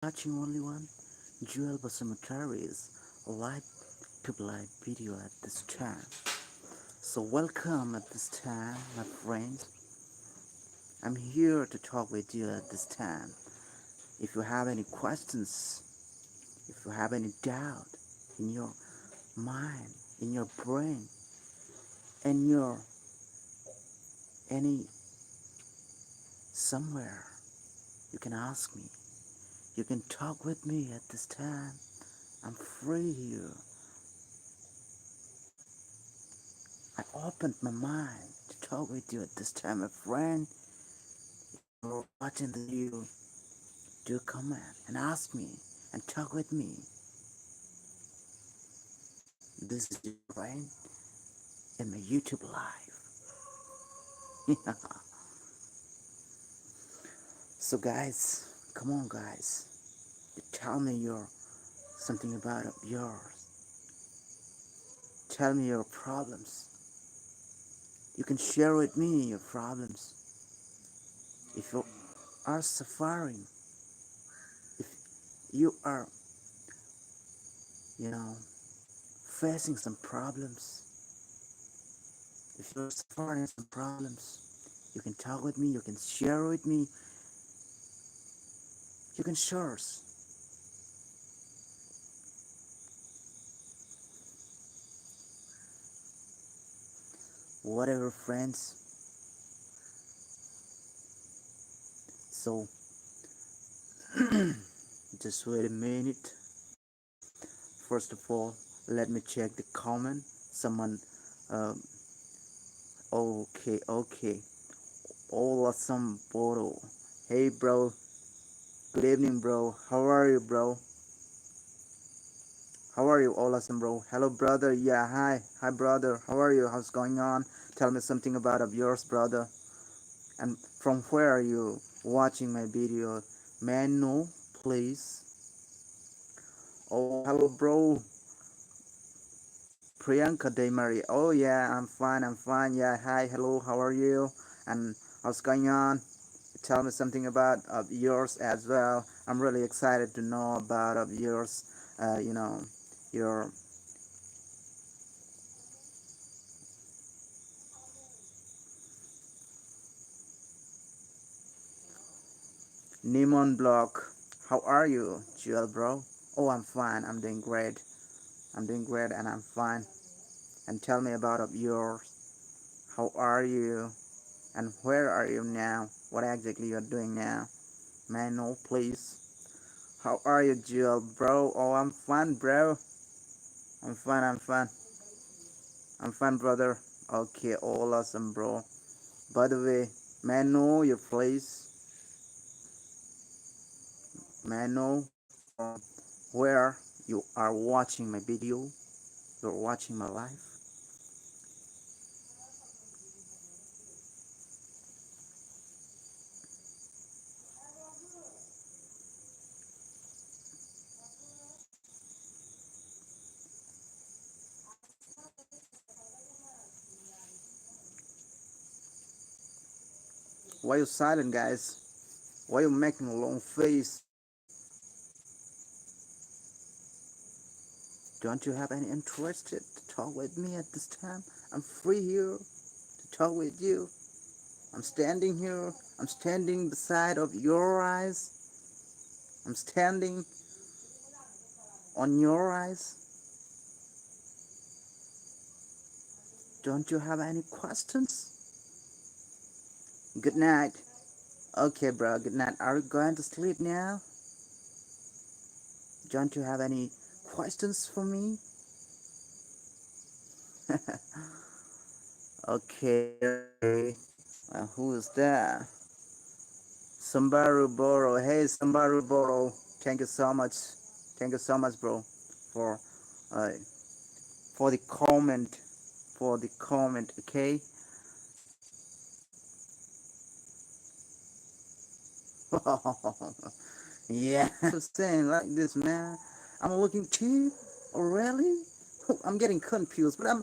Watching only one Juwel Basumatary's live to live video at this time. So welcome at this time, my friends. I'm here to talk with you at this time. If you have any questions, if you have any doubt in your mind, in your brain, in your any somewhere, you can ask me. You can talk with me at this time. I'm free here. I opened my mind to talk with you at this time, my friend. You're watching the video, do comment and ask me and talk with me. This is your friend in my YouTube live. So guys, come on guys. You tell me your something about yours. Tell me your problems. You can share with me your problems. If you are suffering, if you are, you know, facing some problems, if you're suffering some problems, you can talk with me, you can share with me, you can share whatever friends. So just wait a minute. First of all, let me check the comment. Someone, um, okay. Awesome photo. Hey bro, good evening bro. How are you bro? How are you? All awesome bro. Hello brother. Yeah, hi brother. How are you? How's going on? Tell me something about of yours brother. And from where are you watching my video? May I know, please? Oh, hello, bro. Priyanka Demari. Oh, yeah, I'm fine. I'm fine. Yeah, hi, hello. How are you? And what's going on? Tell me something about yours as well. I'm really excited to know about of yours. Your Nemon block. How are you, Jewel, bro? Oh, I'm fine. I'm doing great. I'm doing great, and I'm fine. And tell me about of yours. How are you? And where are you now? What exactly you're doing now? May I know, please? How are you, Jill, bro? Oh, I'm fine, bro. I'm fine, I'm fine. I'm fine, brother. Okay, all awesome, bro. By the way, may I know your place? May I know from where you are watching my video? You're watching my life? Why you silent, guys? Why you making a long face? Don't you have any interest to talk with me at this time? I'm free here to talk with you. I'm standing here. I'm standing beside of your eyes. I'm standing on your eyes. Don't you have any questions? Good night. Okay, bro. Good night. Are you going to sleep now? Don't you have any questions for me? Okay. Who is that? Sambaru Boro. Hey, Sambaru Boro. Thank you so much. Thank you so much, bro, for uh, for the comment. For the comment. Okay. Yeah, I'm saying like this, man. I'm looking cheap. Oh, really? I'm getting confused, but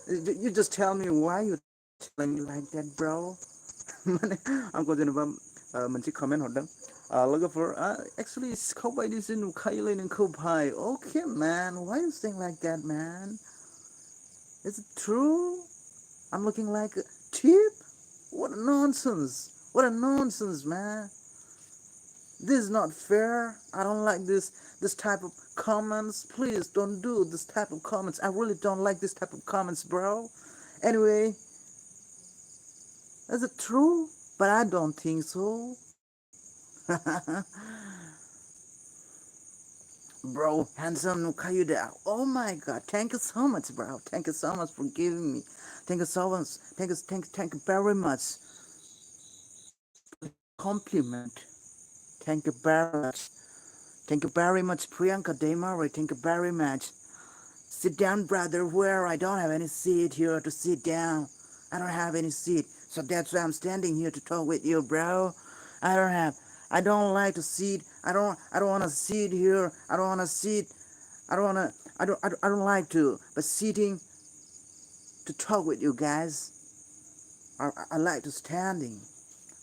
you just tell me why you telling me like that, bro. I'm going to मोनसे comment हरदों logofor actually scope this in Kailin and Kopai. Okay, man, why you saying like that, man? Is it true? I'm looking like a tip? What a nonsense! What a nonsense, man! This is not fair. I don't like this type of comments. Please don't do this type of comments. I really don't like this type of comments, bro. Anyway, is it true? But I don't think so. Bro, handsome Nukayuda. Oh my god, thank you so much, bro. Thank you so much for giving me. Thank you so much. Thank you very much. Compliment. Thank you very much. Thank you very much, Priyanka Demari. Thank you very much. Sit down, brother. Where I don't have any seat here to sit down. I don't have any seat, so that's why I'm standing here to talk with you, bro. I don't have. I don't like to sit. I don't want to sit here. I don't want to sit. I don't want to. I don't like to. But sitting to talk with you guys, I like to standing.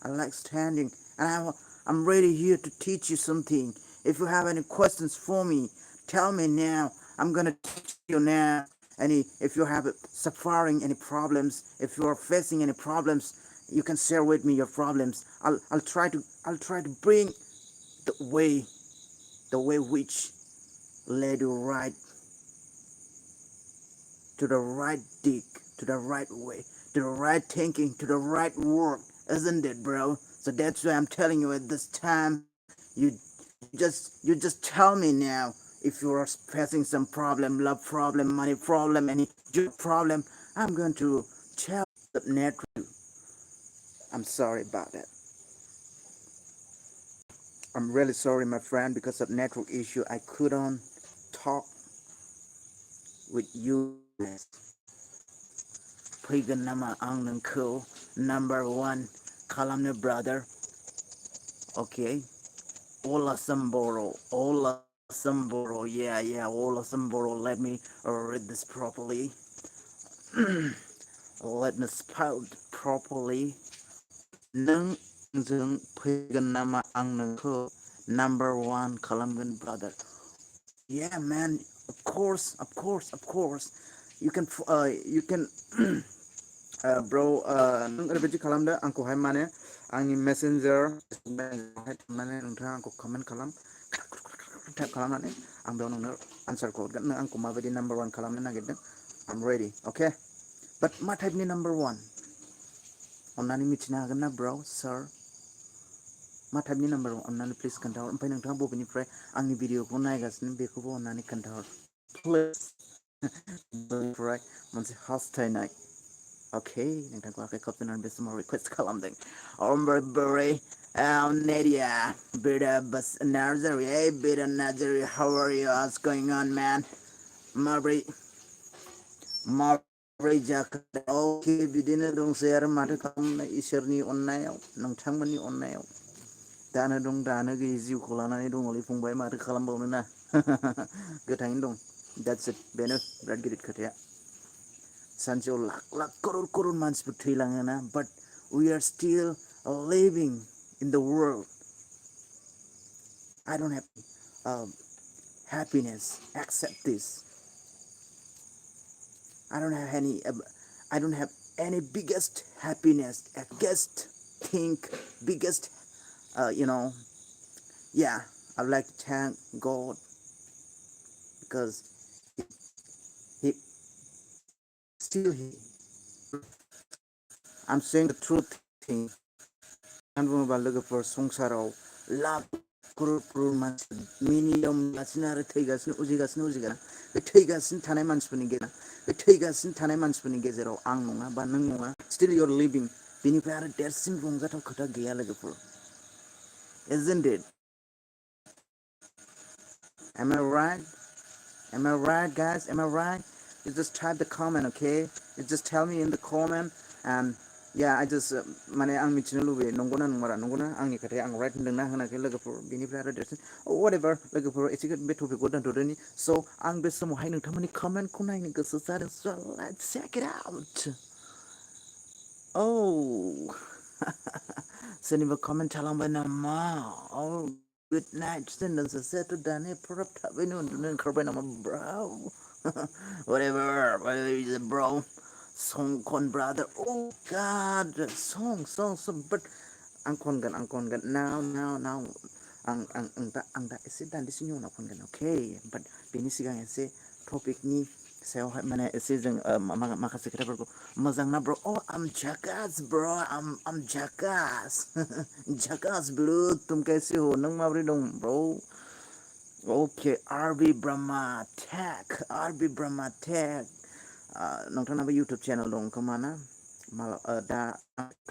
I like standing, and I'm ready here to teach you something. If you have any questions for me, tell me now. I'm gonna teach you now. If you have suffering any problems, if you are facing any problems, you can share with me your problems. I'll try to bring the way which led you right to the right dig, to the right way, to the right thinking, to the right work, isn't it, bro? So that's why I'm telling you at this time, you you just tell me now if you are facing some problem, love problem, money problem, any job problem. I'm going to tell the network. I'm sorry about that. I'm really sorry, my friend, because of network issue. I couldn't talk with you guys. Faigan nama ang nangko number one kalamne brother. Okay. Ola Samboro. Ola Samboro. Yeah, Ola Samboro. Let me read this properly. Let me spell it properly. Nung जों फैगोन नामा आं नोंखौ number one खालामगोन brother. Yeah, man. Of course. You can bro नों ओरैबायदि खालामदो आंखौहाय माने आंनि मेसेन्जार थांनानै नोंथाङा आंखौ कमेन्ट खालाम टाइप खालामनानै आं बेयाव नोंनो आनसारखौ हरगोन नों आंखौ माबायदि नाम्बार वान खालामनो नागिरदों आम रेडि अके बाट मा टाइपनि नाम्बार वान अन्नानै मिथिनो हागोन ना ब्र सार मा टाइपनि नाम्बार वान अन्नानै प्लिज खोन्थाहर ओमफ्राय नोंथाङा बबेनिफ्राय आंनि भिडिअखौ नायगासिनो बेखौबो अन्नानै खोन्थाहर प्लिज बेनिफ्राय मोनसे हास्थायनाय Okay, nagtagwa kay Captain Best mo request kalamding. Ombre Nadia, Bida Bas Nazari, hey Bida Nazari, how are you? What's going on, man? Mabri Jack, okay, bidina dong share matakam isherni onnayaw, nangtangmani onnayaw. Dana dong dana gi jiu kolana dong oli fungbay mata kalambaw na. Gatahin dong. That's it. Beno, Brad Gidit Katya. सानसेयाव लाख लाख करोड़ मानसिफोर थैलाङोना but we are still living in the world. I don't have happiness. Accept this. I don't have any biggest happiness, biggest think, biggest you know. Yeah, I would like to thank God because he still he. I'm saying the truth thing. And बुङोबा लोगोफोर संसाराव लाख करोड़ मानसि मिनियाम गासिनो आरो थैगासिनो उजिगासिनो बे थैगासिनो थानाय मानसिफोरनि गेजेराव आं नङा बा नों नङा still you're living बेनिफ्राय आरो देरसिन रंजाथाव खोथा गैया लोगोफोर isn't it? Am I right? Am I right, guys? Am I right? You just type the comment, okay? You just tell me in the comment, and yeah, I just माने आं मिथिनो लुबैयो नंगौना नंमारा नंगौना आंनि खोथाया आं राइट होनदोंना होनाखै लोगोफोर बेनिफ्राय आरो देरसिन whatever लोगोफोर एसे बे टपिकखौ दोनथ'दोनि so आं बे समावहाय नोंथांमोननि कमेन्टखौ नायनो गोसो जादों so let's check it out. Oh सोरनिबा कमेन्ट थालांबाय नामा गुड नाइट दोनदोंसो सेथ' दानि एफाग्राब थाबैनो उन्दुनो ओंखारबाय नामा ब्राव whatever bro song con brother oh god song but आं खनगोन now आं दा एसे दान्दिसेनि उनाव खनगोन अके बाट बेनि सिगां एसे टपिकनि सायावहाय माने एसे जों माखासे खोथाफोरखौ मोजां ना ब्र आम झाकास ब्र आम झाकास झाकास ब्रो तुम कैसे हो नों माबोरै दं ब्र ओके आरबि ब्रह्मा टेक नोंथांनाबो इउटुब चेनेल दं खोमा ना दा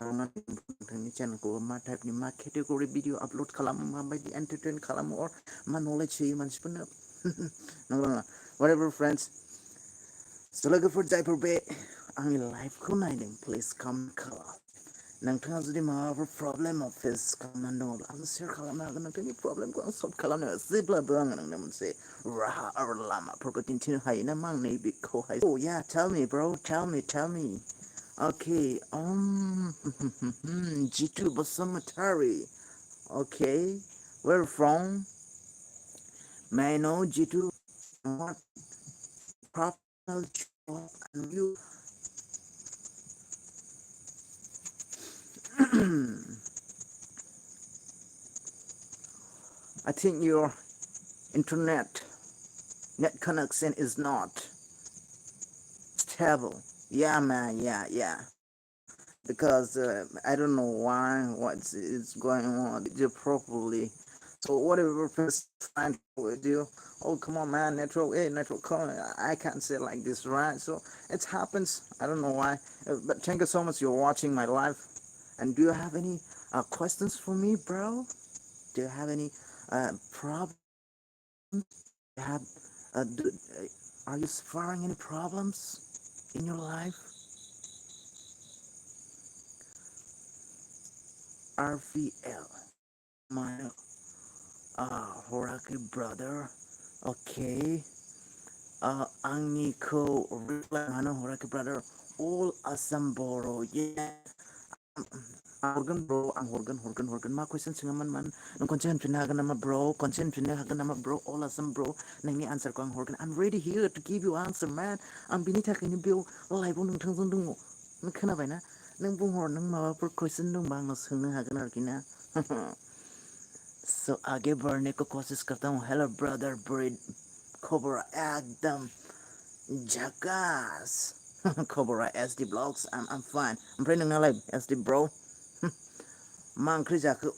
नोंथांनि चेनेलखौ मा टाइपनि मा केटेगरि भिडिअ आपल'ड खालामो माबायदि एन्टारटेन खालामो अर मा नलेज होयो मानसिफोरनो नंगौ नङा whatever friends लोगोफोर जायफोर बे आंनि लाइफखौ नायदों प्लिज कमेन्ट खालाम नोंथाङा जुदि माबाफोर प्रब्लेमाव फेस खालामनानै दङब्ला आंजों शेयार खालामनो हागोन नोंथांनि प्रब्लेमखौ आं सल्भ खालामनो जेब्लाबो आङो नोंनो मोनसे राहा आरो लामाफोरखौ दिन्थिनो हायो नामा आं नैबेखौहाय oh yeah tell me bro tell me okay Juwel Basumatary okay where from may I know Juwel what professional job and you I think your net connection is not stable. Yeah, man. Yeah. Because I don't know what's going on with you properly. So whatever person trying with you, oh come on, man, network, come on. I can't say it like this, right? So it happens. I don't know why, but thank you so much. You're watching my live, and do you have any questions for me, bro? Do you have any problems? Have are you suffering any problems in your life? RVL, my Horaki brother. Okay. Aniko reply mana Horaki brother. All Asamboro. Yeah. Horgan bro, ang horgan. Ma question singaman man. Nung concern pina nama bro. Concern pina nama bro. All asam bro. Nangi answer ko ang horgan. I'm ready here to give you answer, man. Ang binita kini bill live nung tang dung dung. Nung खोनाबाय ना नों बुंहर नों माबाफोर question दंबा आंनाव सोंनो हागोन आरोखि ना so आगे बढ़ने को कोशिश करता हूँ hello brother breed खबर एकदम झकास खबरा SD blogs I'm fine ओमफ्राय नोंनालाय SD bro मा ओंख्रि जाखो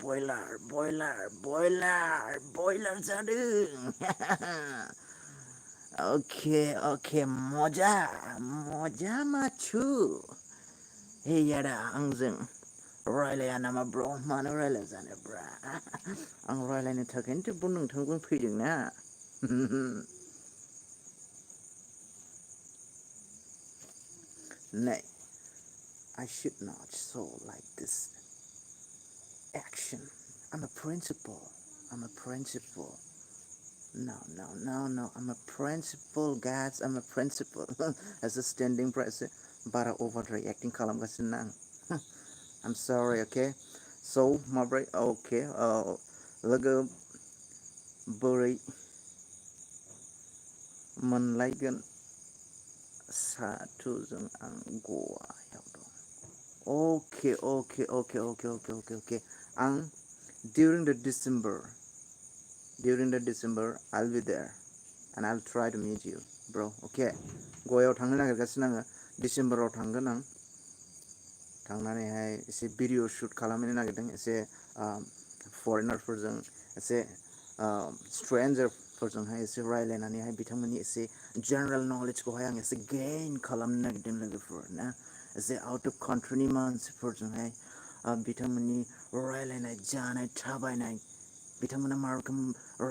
बयलार जादों okay मजा माछु हे यारा आंजों रायलाया नामा ब्र मानो रायलाया जानो ब्रा आं रायलायनो थाखायनोथ' नोंथांजों फैदों ना Nay, I should not show like this action. I'm a principal. No. I'm a principal, guys. I'm a principal. As a standing president, but I overreacting खालामगासिनो ना आं. I'm sorry, okay? So, माब्रै okay. लोगो बोरै मोनलायगोन साथुजों आं गवायाव दं. Okay. And during the December, I'll be there, and I'll try to meet you, bro. Okay. गवायाव थांनो नागिरगासिनो आङो डिसेम्बराव थांगोन आं थांनानैहाय एसे भिडिअ शुट खालामनो नागिरदों एसे फरेनारफोरजों एसे स्ट्रेन्जारफोरजोंहाय एसे रायलायनानैहाय बिथांमोननि एसे जेनेरेल नलेजखौहाय आं एसे गेइन खालामनो नागिरदों लोगोफोर ना एसे आउट अफ कान्ट्रिनि मानसिफोरजोंहाय बिथांमोननि रायलायनाय जानाय थाबायनाय बिथांमोना मा रोखोम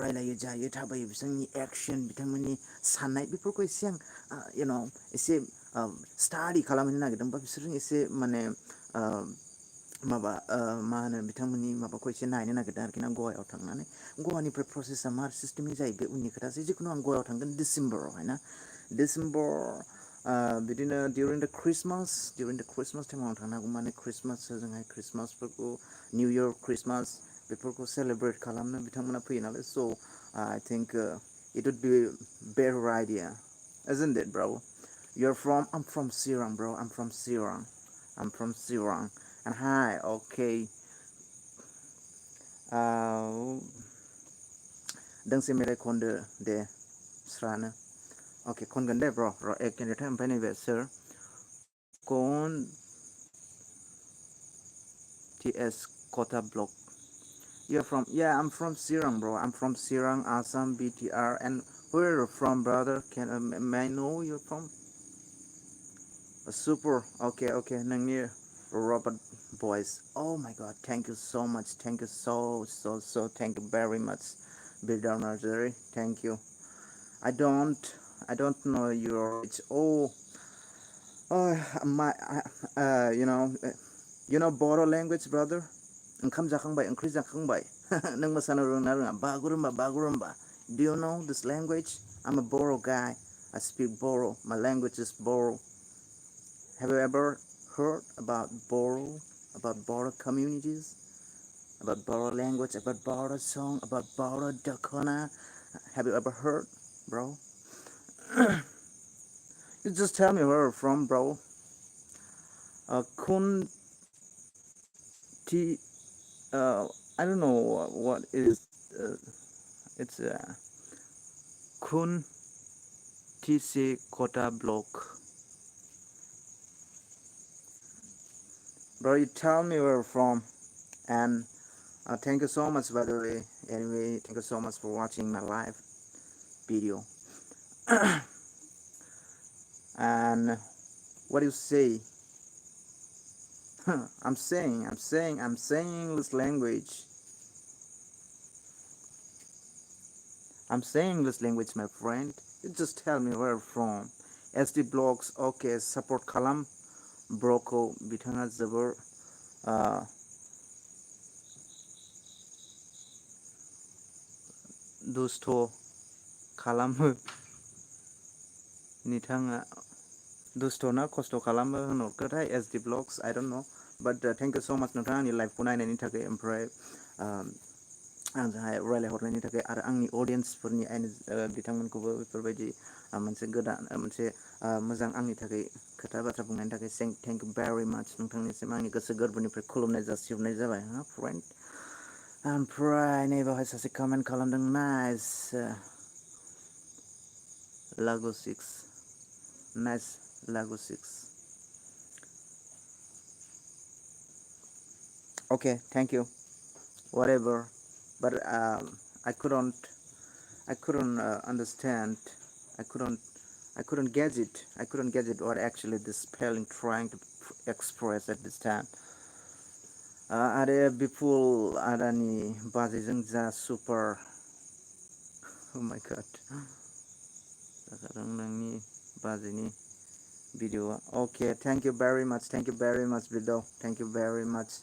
रायलायो जायो थाबायो बिथांनि एक्सन बिथांमोननि साननाय बेफोरखौ एसे आं एसे स्टाडि खालामहैनो नागिरदों बा बिसोरजों एसे माने माबा मा होनो बिथांमोननि माबाखौ एसे नायनो नागिरदों आरोखि ना गवायाव थांनानै गवानिफ्राय प्रसेसा मा सिस्टेमनि जायो बे उननि खोथासै जिखुनु आं गवायाव थांगोन डिसेम्बरावहाय ना डिसेम्बर बिदिनो during the Christmas time आव थांनो हागौ माने Christmas जोंहाय Christmasफोरखौ New Year Christmas बेफोरखौ celebrate खालामनो बिथांमोना फैयो नालाय so I think it would be better idea isn't it bro I'm from Sirang bro I'm from Sirang and hi okay दोंसे मेथाइ खनदो दे स्रानो okay खनगोन दे bro र' एक मिनिट ओमफ्राय नैबे सोर कौन TS Kota Block you're from yeah I'm from Sirang bro I'm from Sirang Assam BTR and where are you from brother may I know you're from super okay nangni Robert boys oh my god thank you so much thank you so thank you very much Bildar Nursery thank you I don't know your age my you know Boro language brother ओंखाम जाखांबाय ओंख्रि जाखांबाय नों मोसानो रोंना रोङा Bagurumba do you know this language I'm a Boro guy I speak Boro my language is Boro have you ever heard about Boro communities about Boro language about Boro song about Boro dakona have you ever heard bro you just tell me where you're from bro kun T I don't know what is it's Kun TC Kota Block. Bro, you tell me where you're from, and thank you so much by the way. Anyway, thank you so much for watching my live video. And what do you say? I'm saying English language. I'm saying English language, my friend. You just tell me where you're from. SD Blocks, okay, support kalam. Broko, bitanga zabur. Dusto खालामो निथाङा दुस्थ'ना खस्थ' खालामो होनहरखोथाय SD Vlogs I don't know but thank you so much नोंथाङा आंनि लाइभखौ नायनायनि थाखाय ओमफ्राय आंजोंहाय रायलायहरनायनि थाखाय आरो आंनि अडियन्सफोरनि बिथांमोनखौबो बेफोरबायदि मोनसे गोदान मोनसे मोजां आंनि थाखाय खोथा बाथ्रा बुंनायनि थाखाय thank you very much नोंथांनिसिम आंनि गोसो गोरबोनिफ्राय खुलुमनाय जासिहरनाय जाबाय friend ओमफ्राय नैबावहाय सासे कमेन्ट खालामदों nice Lago 6 nice Lago 6 okay thank you whatever but I couldn't understand I couldn't get it what actually this spelling trying to express at this time आरो बिपुल आदानि बाजैजों जा super oh my god नोंनि बाजैनि video okay thank you very much Bido thank you very much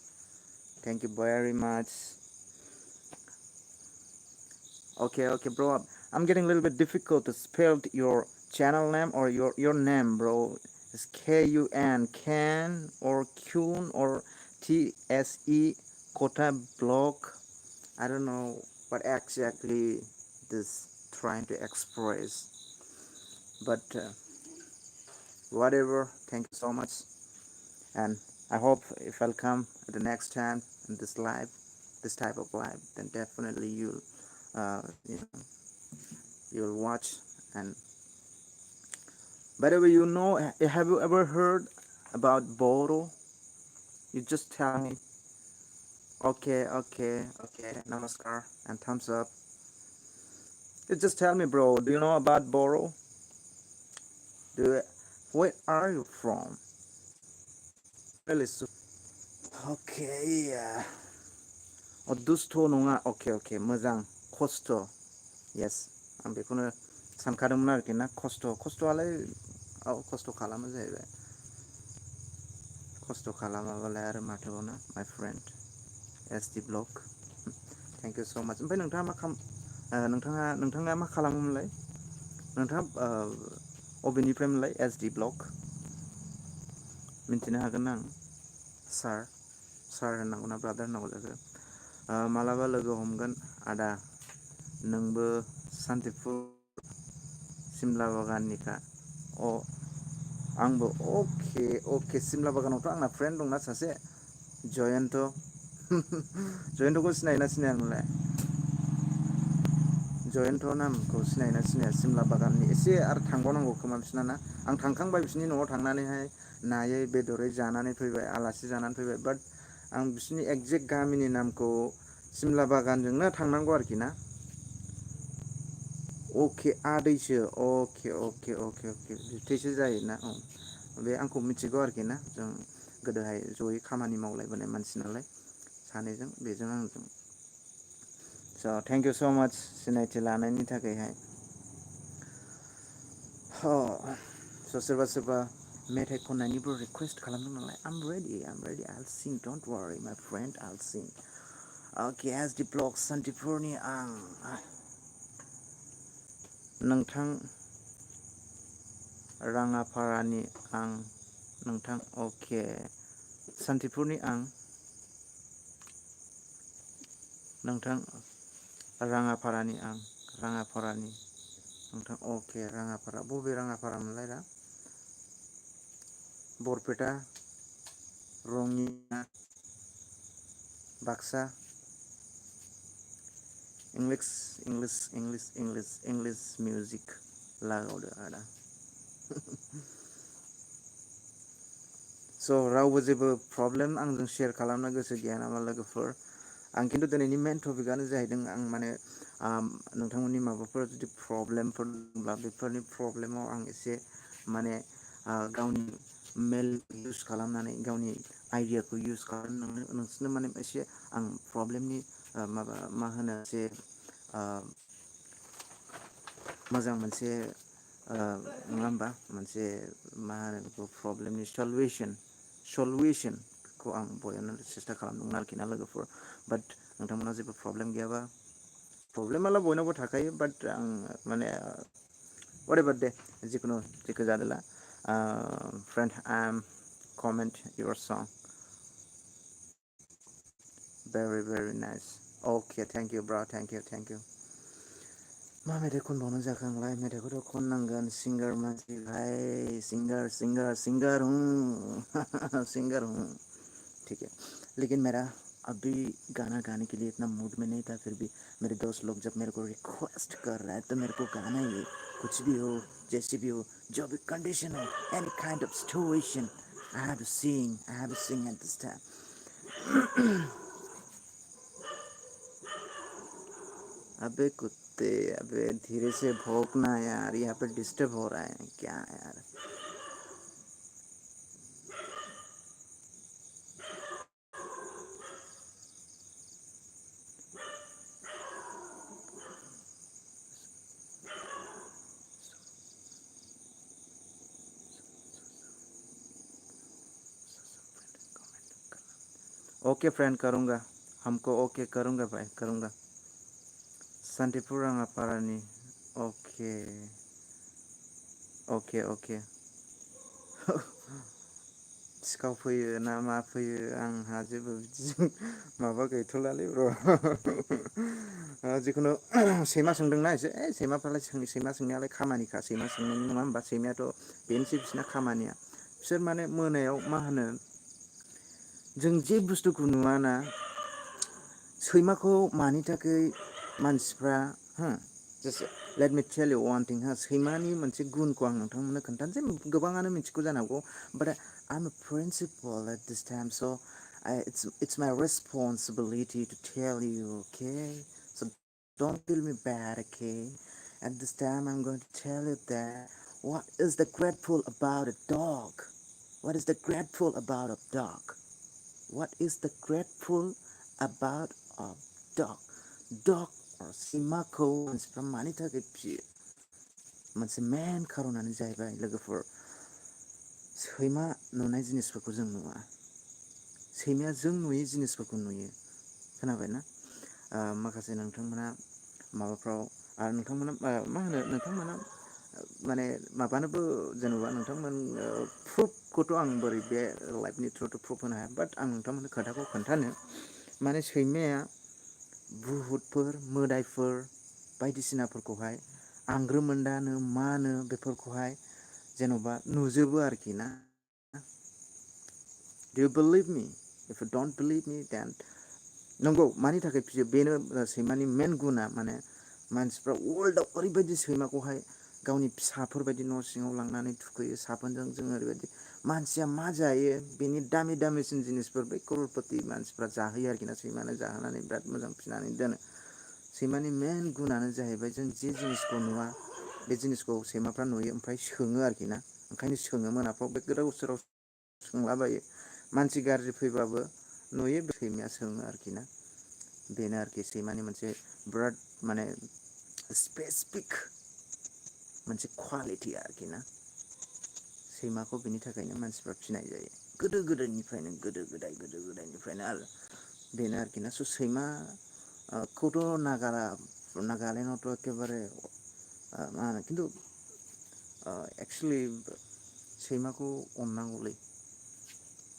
okay bro I'm getting a little bit difficult to spell your channel name or your name bro it's KUN Ken or Kun or TSE Kota Block I don't know what exactly this trying to express but whatever thank you so much and I hope if I'll come at the next time in this type of live then definitely you'll you'll watch and by the way have you ever heard about Boro you just tell me okay namaskar and thumbs up you just tell me bro do you know about Boro where are you from really okay दुस्थ' नङा okay मोजां खस्थ' yes आं बेखौनो सानखादोंमोन आरोखि ना खस्थ'आलाय खस्थ' खालामो जाहैबाय खस्थ' खालामाबालाय आरो माथोबावनो my friend SD Block thank you so much ओमफ्राय नोंथाङा मा खालामोमोनलाय नोंथाङा अबेनिफ्रायमोनलाय एस डि ब्लक मिन्थिनो हागोन ना आं सार सार होननांगौ ना ब्रादार होननांगौ जाखो मालाबा लोगो हमगोन आदा नोंबो सान्तिपुर सिमला बागाननिखा अ आंबो अके अके सिमला बागानावथ' आंना फ्रेन्ड दंना सासे जयन्त जयन्तखौ सिनायोना सिनाया नोंलाय जयन्त नामखौ सिनायोना सिनाया सिमला बागाननि एसे आरो थांबावनांगौ खोमा बिसिना ना आं थांखांबाय बिसिनि न'आव थांनानैहाय नायै बेदरै जानानै फैबाय आलासि जानानै फैबाय बाट आं बिसिनि एगजेक्ट गामिनि नामखौ सिमला बागानजोंनो थांनांगौ आरोखि ना अके आदैसो अके अके अके अके बिबथैसो जायोना औ बे आंखौ मिथिगौ आरोखि ना जों गोदोहाय जयै खामानि मावलायबोनाय मानसि नालाय सानैजों बेजों आंजों स' थेंक इउ स' माच सिनायथि लानायनि थाखायहाय स' सोरबा सोरबा मेथाइ खननायनिबो रिकुवेस्ट खालामदों नालाय आम रेडि आल सिं डन्ट वारि माइ फ्रेन्ड आल सिं अके एस डि ब्लक सान्तिपुरनि आं नोंथां राङापारानि आं नोंथां अके सान्तिपुरनि आं नोंथां राङापारानि आं राङापारानि नोंथां अके राङापारा बबे राङापारा मोनलाय रा Barpeta Rangia Baksa English English English English English music लागावदो आदा स' रावबो जेबो प्रब्लेम आंजों शेयार खालामनो गोसो गैया नामा लोगोफोर आं खिन्थु दिनैनि मेन टपिकआनो जाहैदों आं माने नोंथांमोननि माबाफोर जुदि प्रब्लेमफोर दंब्ला बेफोरनि प्रब्लेमाव आं एसे माने गावनि मेल इउस खालामनानै गावनि आइडियाखौ इउस खालामनानै नोंसोरनो माने एसे आं प्रब्लेमनि माबा मा होनो जे मोजां मोनसे नङा होमबा मोनसे मा होनो बेखौ प्रब्लेमनि सलुवेसनखौ आं बयनो सेस्था खालामदोंमोन आरोखि ना लोगोफोर बाट नोंथांमोना जेबो प्रब्लेम गैयाबा प्रब्लेमालाय बयनावबो थाखायो बाट आं माने whatever दे जिखुनु जेखो जादोला फ्रेन्ड आइ एम कमेन्ट इउर सं very very nice okay thank you bro thank you thank you मा मेथाइ खनबावनो जाखो आंलाय मेथाइखौथ' खननांगोन सिंगार मानसि भाई सिंगार सिंगार सिंगार हूँ सिंगार हूँ ठीक है लेकिन मेरा अभी गाना गाने के लिए इतना मूड में नहीं था फिर भी मेरे दोस्त लोग जब मेरे को रिक्वेस्ट कर रहा है तो मेरे को गाना ही कुछ भी हो जैसे भी हो जो भी कंडीशन हो any kind of situation I have to sing at this time अबे कुत्ते अबे धीरे से भौंकना यार यहाँ पे डिस्टर्ब हो रहा है क्या यार ओके फ्रेंड करूँगा हमको ओके करूँगा भाई करूँगा सान्तिपुर राङापारानि ओके ओके ओके सिखाव फैयो ना मा फैयो आंहा जेबो बिदि माबा गैथ'लालै ब्र जिखुनु सैमा सोंदोंना एसे सैमाफ्रालाय सैमा सोंनायालाय खामानिखा सैमा सोंनायनि नङा होमबा सैमायाथ' बेनोसै बिसिना खामानिया बिसोर माने मोनायाव मा होनो जों जे बुस्थुखौ नुवाना सैमाखौ मानि थाखाय मानसिफ्रा हो जास्ट लेट मि टेल इउ वान थिं हो सैमानि मोनसे गुनखौ आं नोंथांमोननो खोन्थानोसै गोबाङानो मिथिगौ जानो हागौ but I am a principal at this time so it's my responsibility to tell you okay so don't feel me bad okay at this time I'm going to tell you that what is the grateful about a dog what is the grateful about a dog what is the grateful about a dog dog or सैमाखौ मानसिफ्रा मानि थाखाय फियो मोनसे मेन खारनानो जाहैबाय लोगोफोर सैमा नुनाय जिनिसफोरखौ जों नुवा सैमाया जों नुयै जिनिसफोरखौ नुयो खोनाबायना माखासे नोंथांमोना माबाफ्राव आरो नोंथांमोना मा होनो नोंथांमोना माने माबानोबो जेन'बा नोंथांमोन प्रुफखौथ' आं बोरै बे लाइफनि थ्रुथ प्रुफ होनो हाया बाट आं नोंथांमोननो खोथाखौ खोन्थानो माने सैमाया बुहुतफोर मोदायफोर बायदिसिनाफोरखौहाय आंग्रोमोन्दानो मानो बेफोरखौहाय जेन'बा नुजोबो आरोखि ना Do you believe me? If you don't believe me, then नंगौ मानि थाखाय फियो बेनो सैमानि मेन गुना माने मानसिफ्रा वर्ल्डआव ओरैबायदि सैमाखौहाय गावनि फिसाफोरबायदि न' सिङाव लांनानै थुखैयो साफोनजों जोङो ओरैबायदि मानसिया मा जायो बेनि दामि दामिसिन जिनिसफोर बै कररपति मानसिफ्रा जाहोयो आरोखि ना सैमानो जाहोनानै बिराद मोजां फिनानै दोनो सैमानि मेन गुनानो जाहैबाय जों जे जिनिसखौ नुवा बे जिनिसखौ सैमाफ्रा नुयो ओमफ्राय सोङो आरोखि ना ओंखायनो सोङो मोनाफ्राव बे गोदाव सोराव सोंलाबायो मानसि गाज्रि फैबाबो नुयो बे सैमाया सोङो आरोखि ना बेनो आरोखि सैमानि मोनसे बिराद माने स्पेसिफिक मोनसे कुवालिटि आरोखि ना सैमाखौ बिनि थाखायनो मानसिफ्रा फिनाय जायो गोदो गोदायनिफ्रायनो गोदो गोदायनिफ्रायनो आरो बेनो आरोखि ना स' सैमा खौथ' नागालेण्डआवथ' एखेबारे मा होनो खिन्थु एक्सुलि सैमाखौ अननांगौलै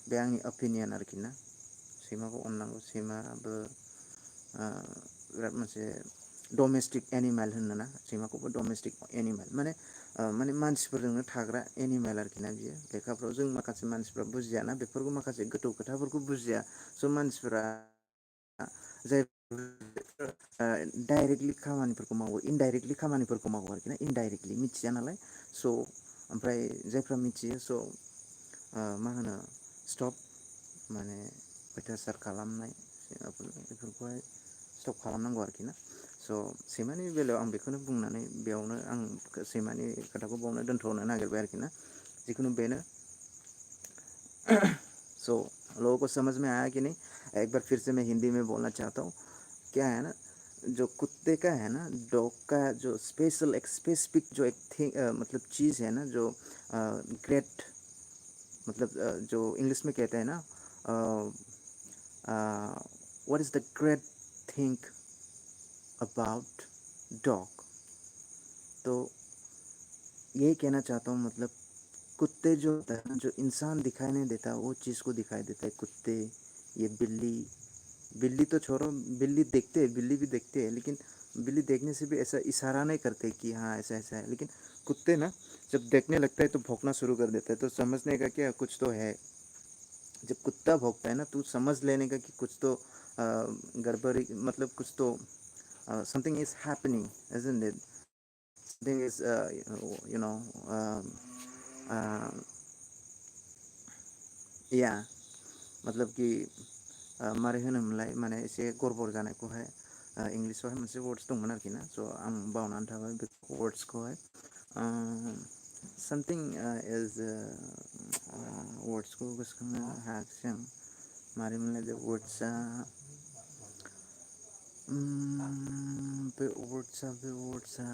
बे आंनि अपिनियन आरोखि ना सैमाखौ अननांगौ सैमाबो बिराद मोनसे डमेस्टिक एनिमेल होनोना सैमाखौबो डमेस्टिक एनिमेल माने माने मानसिफोरजोंनो थाग्रा एनिमेल आरोखि ना बियो लेखाफ्राव जों माखासे मानसिफ्रा बुजियाना बेफोरखौ माखासे गोथौ खोथाफोरखौ बुजिया स' मानसिफोरा जाय डाइरेक्टलि खामानिफोरखौ मावो इनडाइरेक्टलि खामानिफोरखौ मावो आरोखि ना इनडाइरेक्टलि मिथिया नालाय स' ओमफ्राय जायफ्रा मिथियो स' मा होनो स्टप माने अयथासार खालामनाय बेफोरखौहाय स्टप खालामनांगौ आरोखि ना स' सैमानि बेलायाव आं बेखौनो बुंनानै बेयावनो आं सैमानि खोथाखौ बावनो दोन्थ'नो नागिरबाय आरोखि ना जिखुनु बेनो सो लोगों को समझ में आया कि नहीं एक बार फिर से मैं हिंदी में बोलना चाहता हूँ क्या है ना जो कुत्ते का है ना डॉग का जो स्पेशल एक स्पेसिफिक जो एक थिंग मतलब चीज़ है ना जो ग्रेट मतलब जो इंग्लिश में कहते हैं ना व्हाट इज़ द ग्रेट थिंग अबाउट डॉग तो यही कहना चाहता हूँ मतलब कुत्ते जो होता है ना जो इंसान दिखाई नहीं देता वो चीज़ को दिखाई देता है कुत्ते ये बिल्ली बिल्ली तो छोड़ो बिल्ली देखते हैं बिल्ली भी देखते हैं लेकिन बिल्ली देखने से भी ऐसा इशारा नहीं करते कि हाँ ऐसा ऐसा है लेकिन कुत्ते ना जब देखने लगता है तो भौंकना शुरू कर देता है तो समझने का क्या कुछ तो है जब कुत्ता भौंकता है ना तो समझ लेने का कि कुछ तो गड़बड़ी मतलब कुछ तो something is happening isn't it something is you know uh, yeah मतलब कि मारै होनोमोनलाय माने एसे गरबर जानायखौहाय इंलिसावहाय मोनसे वर्ड्स दंमोन आरोखि ना स' आं बावनानै थाबाय बे वर्ड्सखौहाय सामथिं इज वर्ड्सखौ गोसोखांनो हायाखिसै आं मारैमोनलाय बे वर्ड्सआ बे वर्ड्सआ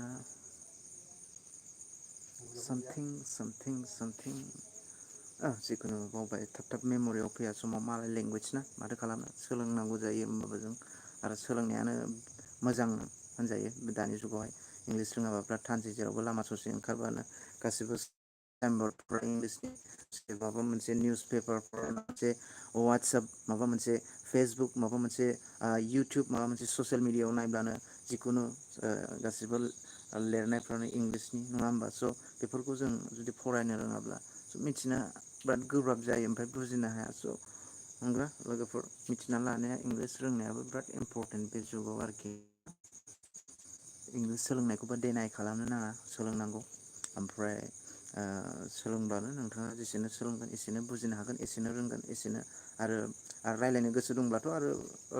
something जिखुनु बावबाय थाब थाब मेम'रियाव फैया समाव मालाय लेंगुवेज ना माथो खालामनो सोलोंनांगौ जायो होमबाबो जों आरो सोलोंनायानो मोजां होनजायो दानि जुगावहाय इंलिस रोङाबा बिराद थानसै जेरावबो लामा ससे ओंखारबानो गासिबो साइनबर्डफोर इंलिसनि माबा मोनसे निउस पेपारफोर मोनसे वाट्सएप माबा मोनसे फेसबुक माबा मोनसे इउटुब माबा मोनसे ससियेल मिडियायाव नायब्लानो जिखुनु गासिबो लिरनायफ्रानो इंलिसनि नङा होमबा स' बेफोरखौ जों जुदि फरायनो रोङाब्ला मिथिनो बिराद गोब्राब जायो ओमफ्राय बुजिनो हाया स' नंगौना लोगोफोर मिथिना लानाया इंलिस रोंनायाबो बिराद इम्परटेन्ट बे जुगाव आरोखि इंलिस सोलोंनायखौबो देनाय खालामनो नाङा सोलोंनांगौ ओमफ्राय सोलोंबानो नोंथाङा जेसेनो सोलोंगोन एसेनो बुजिनो हागोन एसेनो रोंगोन एसेनो आरो रायलायनो गोसो दंब्लाथ' आरो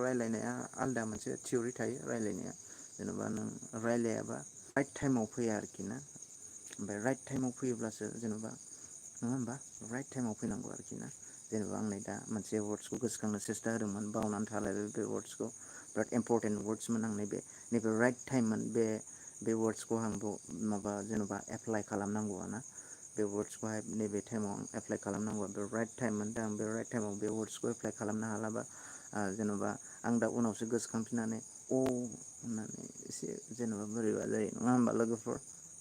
रायलायनाया आलदा मोनसे थियरि थायो रायलायनाया जेनेबा नों रायलायाबा राइट टाइमाव फैया आरोखि ना ओमफ्राय राइट टाइमाव फैयोब्लासो जेनेबा नङा होमबा राइट टाइमाव फैनांगौ आरोखि ना जेनेबा आं नै दा मोनसे वार्ड्सखौ गोसोखांनो सेस्था होदोंमोन बावनानै थालायबाय बे वार्ड्सखौ बिराद इम्परटेन्ट वार्ड्समोन आं नैबे राइट टाइममोन बे वार्ड्सखौ आं माबा जेनेबा एप्लाइ खालामनांगौआ ना बे वार्ड्सखौहाय नैबे टाइमाव आं एप्लाइ खालामनांगौ बे राइट टाइममोन दा आं बे राइट टाइमाव बे वार्ड्सखौ एप्लाइ खालामनो हालाबा जेनेबा आं दा उनावसो गोसोखांफिननानै होननानै एसे जेनेबा बोरैबा जायो नङा होमबा लोगोफोर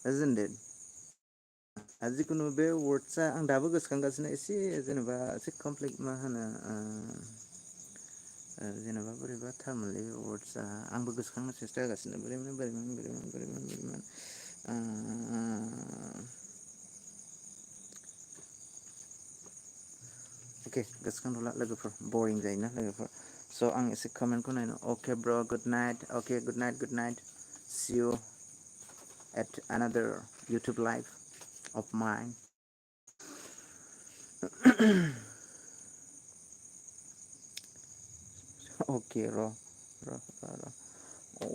isn't it जिखुनु बे वर्डसआ आं दाबो गोसोखांगासिनो एसे जेनेबा एसे कमप्लिट मा होनो जेनेबा बोरैबा थारमोनलै वर्डसआ आंबो गोसोखांनो सेस्था होगासिनो बोरैमोन अके गोसोखांथ'ला लोगोफोर बरिं जायोना लोगोफोर स' आं एसे कमेन्टखौ नायनो अके ब्र' good night okay good night see you at another YouTube live of mine okay र' औ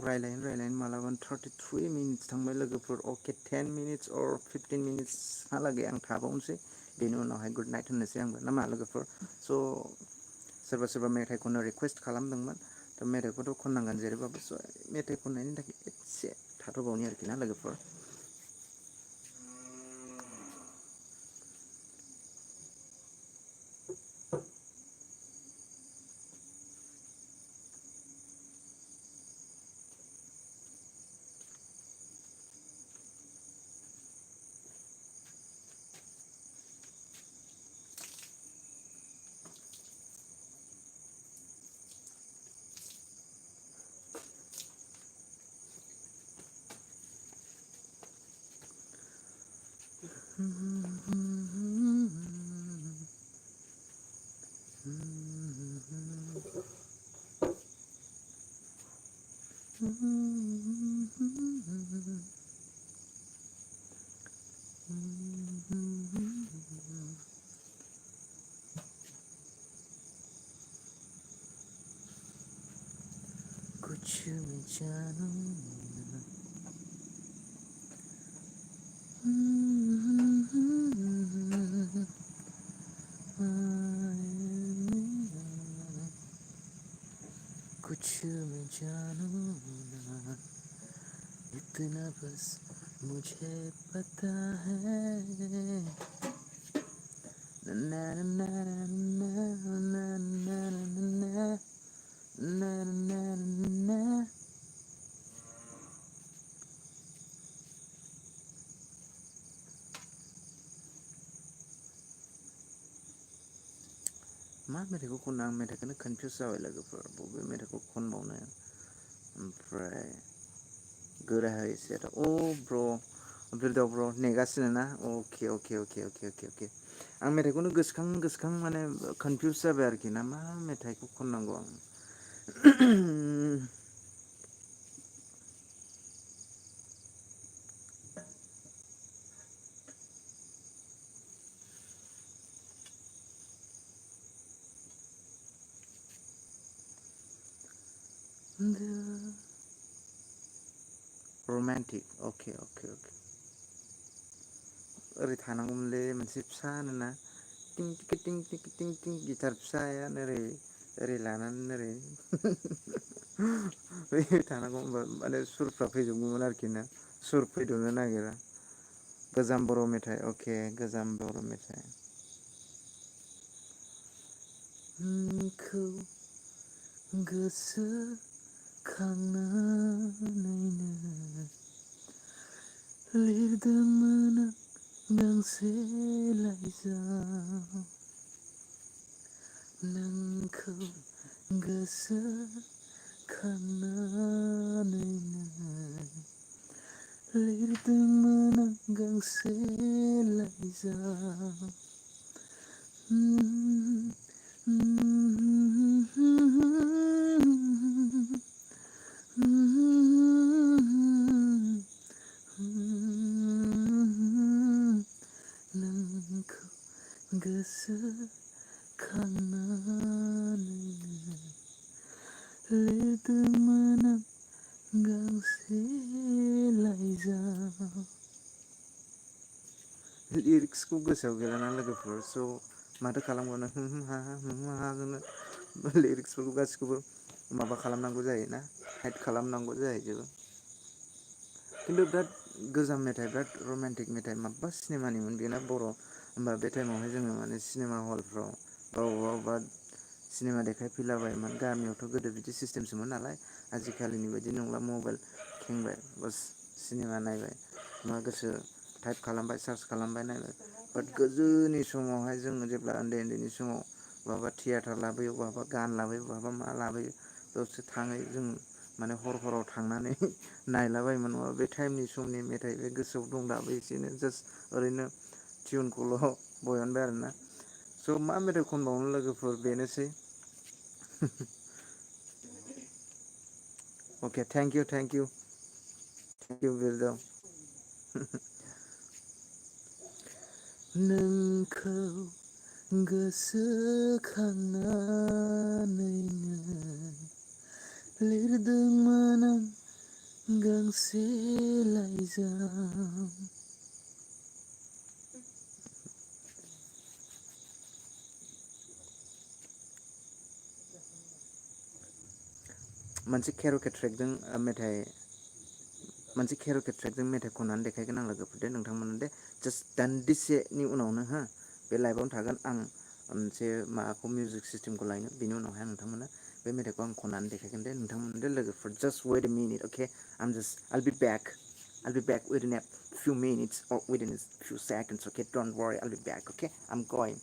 रायलायनो मालाबानो 33 मिनिट्स थांबाय लोगोफोर अके 10 मिनिट्स अर 15 मिनिट्सहालागै आं थाबावनोसै बेनि उनावहाय गुड नाइट होननोसै आंबो ना मा लोगोफोर स' सोरबा मेथाइ खननो रिकुवेस्ट खालामदोंमोन थ' मेथाइखौथ' खननांगोन जेरैबाबो स' मेथाइ खननायनि थाखाय एसे थाथ'बावनि आरोखि ना लोगोफोर कुछ मैं जानू कुछ मैं जानू ना इतना बस मुझे पता है ना ना ना ना ना ना ना ना ना ना मा मेथाइखौ खननो आं मेथाइखौनो कनफिउस जाबाय लोगोफोर बबे मेथाइखौ खनबावनो ओमफ्राय गोराहाय सेट अ ब्र' नेगासिनो ना अके आं मेथाइखौनो गोसोखां माने कनफिउस जाबाय आरोखि ना मा मेथाइखौ खननांगौ आं रमान्टिक अके ओरै थानांगौमोनलै मोनसे फिसानोना टिं टिं टिं टिं टिं गिटार फिसाया ओरै लानानै ओरै बै थानांगौ होनबा माने सुरफ्रा फैजोबगौमोन आरोखि ना सुर फैजोबनो नागिरा गोजाम बर' मेथाइ अके गोजाम बर' मेथाइ नोंखौ गोसोखांनानैनो लिरदोंमोन गांसे लाइजाम नोंखौ गोसोखांनानैनो लिरदोंमोन गांसे लाइजाम नोंखौ गोसोखांनानैनो लिरदोंमोन गांसे लाइजाम लिरिक्सखौ गोसोआव गैलाना लोगोफोर स' माथो खालामबावनो जोंनो लिरिक्सफोरखौ गासिखौबो माबा खालामनांगौ जायोना हाइड खालामनांगौ जाहैजोबो खिन्थु बिराद गोजाम मेथाइ बिराद रमान्टिक मेथाइ माबा सिनेमानिमोन बेना बर' होमबा बे टाइमावहाय जोङो माने सिनेमा हलफ्राव बबेबा सिनेमा देखायफैलाबायोमोन गामियावथ' गोदो बिदि सिस्टेमसोमोन नालाय आजिखालिनि बायदि नंला मबाइल खेंबाय बास सिनेमा नायबाय मा गोसो टाइप खालामबाय सार्च खालामबाय नायबाय बाट गोदोनि समावहाय जोङो जेब्ला उन्दैनि समाव बहाबा थियेटार लाबोयो बहाबा गान लाबोयो बहाबा मा लाबोयो दसे थाङै जों माने हराव थांनानै नायलाबायोमोन नङा बे टाइमनि समनि मेथाइ बे गोसोआव दं दाबो एसेनो जास्ट ओरैनो टिउनखौल' बयानबाय आरोना स' मा मेथाइ खनबावनो लोगोफोर बेनोसै अके थेंक इउ बिरदाव नोंखौ गोसोखांनानैनो लिरदोंमोन आं गांसे लाइजाम मोनसे केर'के ट्रेकजों मेथाइ खननानै देखायगोन आं लोगोफोर दे नोंथांमोन दे जास्ट दान्दिसेनि उनावनो हो बे लाइभआवनो थागोन आं मोनसे माबाखौ मिउजिक सिस्टेमखौ लायनो बिनि उनावहाय आं नोंथांमोननो बे मेथाइखौ आं खननानै देखायगोन दे नोंथांमोन दे लोगोफोर just weight a minute okay I'll be back within a few minutes or within a few seconds okay don't worry I'll be back okay I'm going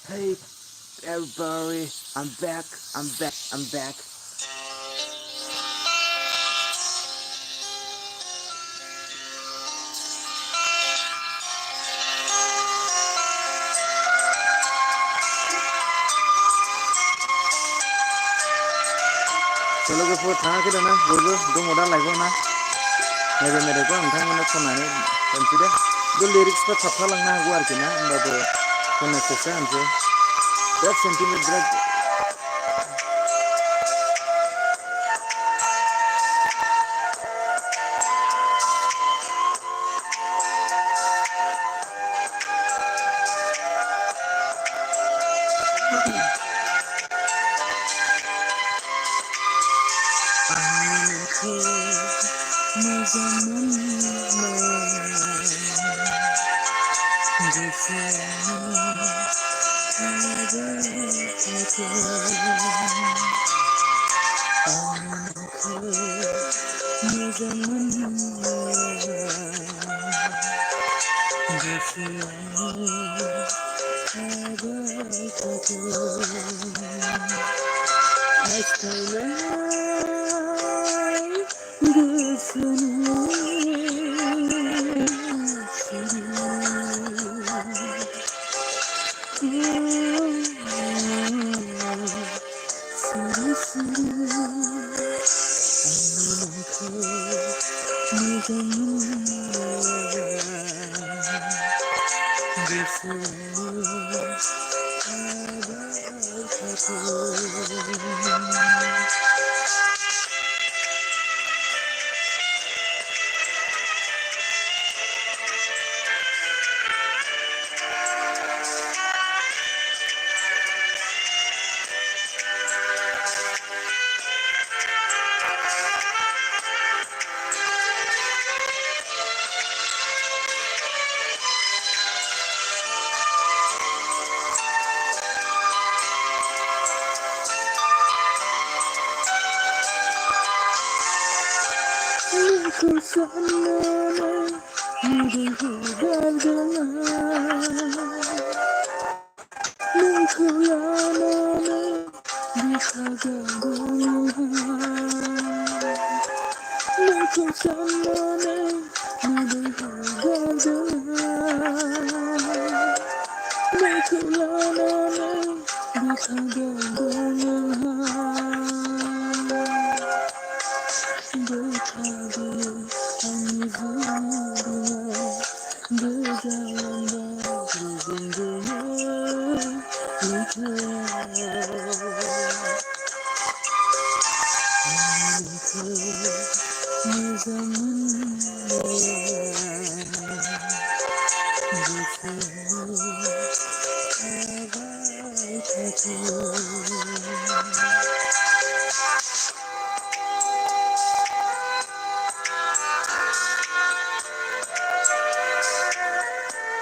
Hey everybody, I'm back. So लोगोफोर थाङाखै दाना बयबो दङ दा लाइभआव ना नैबे मेथाइखौ नोंथांमोननो खननानै होनोसै दे बे लिरिक्सफ्रा थाबथालांनो हागौ आरोखि ना होमबाबो खननो सेस्था होनोसै बिराद सेन्टिमेन्ट बिराद Aku menjamunmu di sini ada aku. Aku menjamunmu di sini ada aku.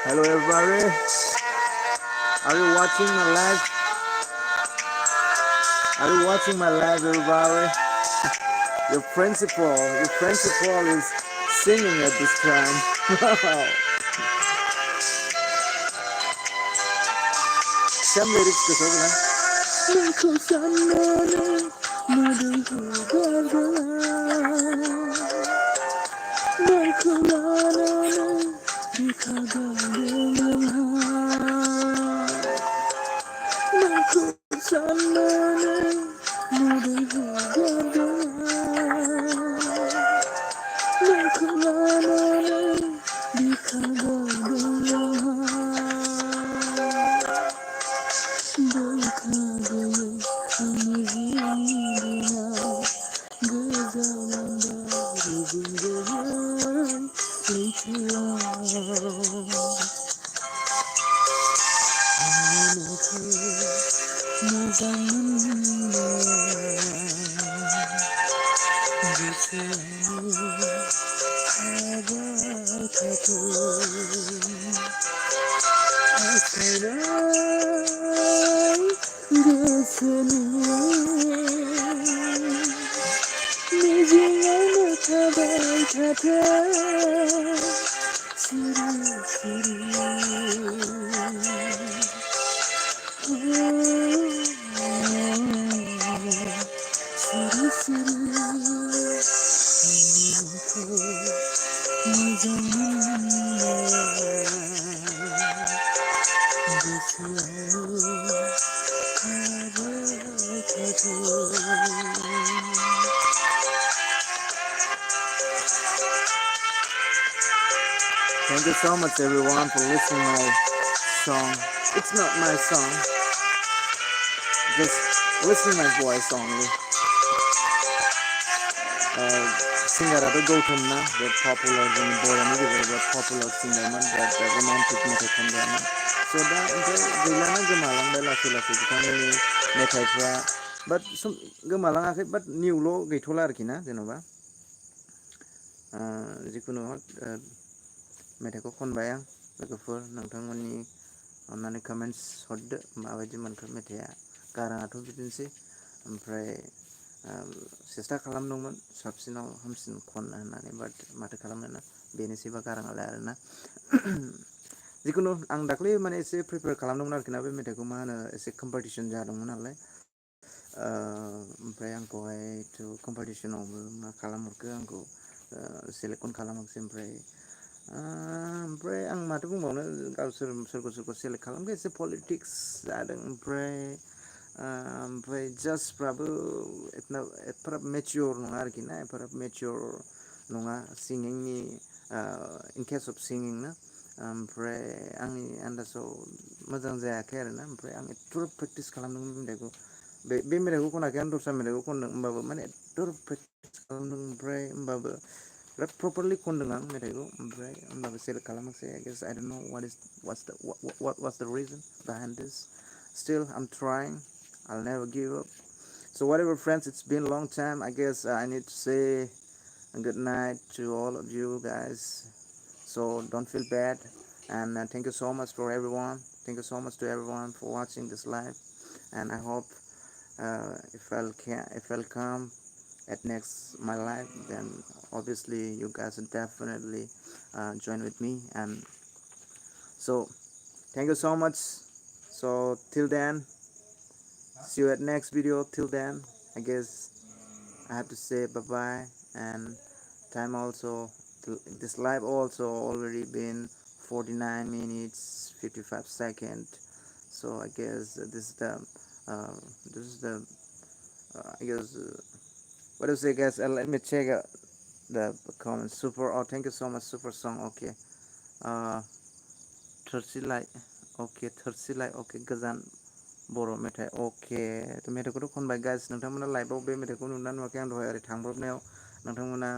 Hello everybody, are you watching my live? Are you watching my live, everybody? Your principal is singing at this time. Wow. Some lyrics ke sabar. Thank you so much everyone for listening my song. It's not my song, just listen my voice only. सिंगाराथ' Gautam ना बे popular जोंनि बर'नि गेजेराव बिराद popular सिंगारमोन बिराद romantic मेथाइ खनग्रामोन स' दा ओमफ्राय गैलाना गोमालांबाय लासै लासै बिथांमोननि मेथाइफ्रा बाट गोमालाङाखै बाट निउल' गैथ'ला आरोखि ना जेन'बा जिखुनु मेथाइखौ खनबाय आं लोगोफोर नोंथांमोननि अन्नानै कमेन्ट्स हरदो माबायदि मोनखो मेथाइआ गाराङाथ' बिदिनोसै ओमफ्राय सेस्था खालामदोंमोन साबसिनाव हामसिन खननो होननानै बाट माथो खालामनो बेनोसैबा गाराङालाय आरोना जिखुनु आं दाख्लै माने एसे प्रिपेयार खालामदोंमोन आरोखि ना बे मेथाइखौ मा होनो एसे कम्पिटिसन जादोंमोन नालाय ओमफ्राय आंखौहायथ' कम्पिटिसनावबो मा खालामहरखो आंखौ सेलेक्टखौनो खालामाखिसै ओमफ्राय आं माथो बुंबावनो गावसोर सोरखौ सोरखौ सेलेक्ट खालामखो एसे पलिटिक्स जादों ओमफ्राय जाजफ्राबो एफाराब मेचियर नङा आरोखि ना एफाराब मेचियर नङा सिंगिंनि इन केस अफ सिंगिं ना ओमफ्राय आंनि आन्दाजाव मोजां जायाखै आरोना ओमफ्राय आं एथ' प्रेक्टिस खालामदोंमोन मेथाइखौ बे मेथाइखौ खनाखै आं दस्रा मेथाइखौ खनदों होमबाबो माने एथ' प्रेक्टिस खालामदों ओमफ्राय होमबाबो बिराद प्रपारलि खनदों आं मेथाइखौ ओमफ्राय होमबाबो सेलेक्ट खालामाखिसै I guess I don't know what's the reason behind this still I'm trying I'll never give up so whatever friends it's been a long time I guess I need to say good night to all of you guys so don't feel bad and thank you so much for everyone thank you so much to everyone for watching this live and I hope if I'll come at next my life then obviously you guys will definitely join with me and so thank you so much so till then see you at next video till then I guess I have to say bye bye and time also this live also already been 49 minutes 55 seconds so I guess uh, this is the I guess what do you say guys let me check the comments super oh thank you so much super song okay थोरसिलाय okay थोरसिलाय okay गोजान बर' मेथाइ अके मेथाइखौथ' खनबाय guys नोंथांमोना लाइभआव बे मेथाइखौ नुना नुवाखै आं दहाय ओरै थांब्रबनायाव नोंथांमोना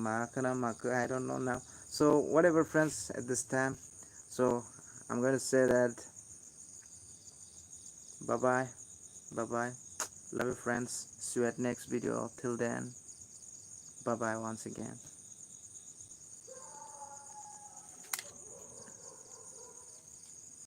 माखो ना माखो I don't know now so whatever friends at this time so I'm going to say that bye bye bye bye love you friends see you at next video till then bye bye once again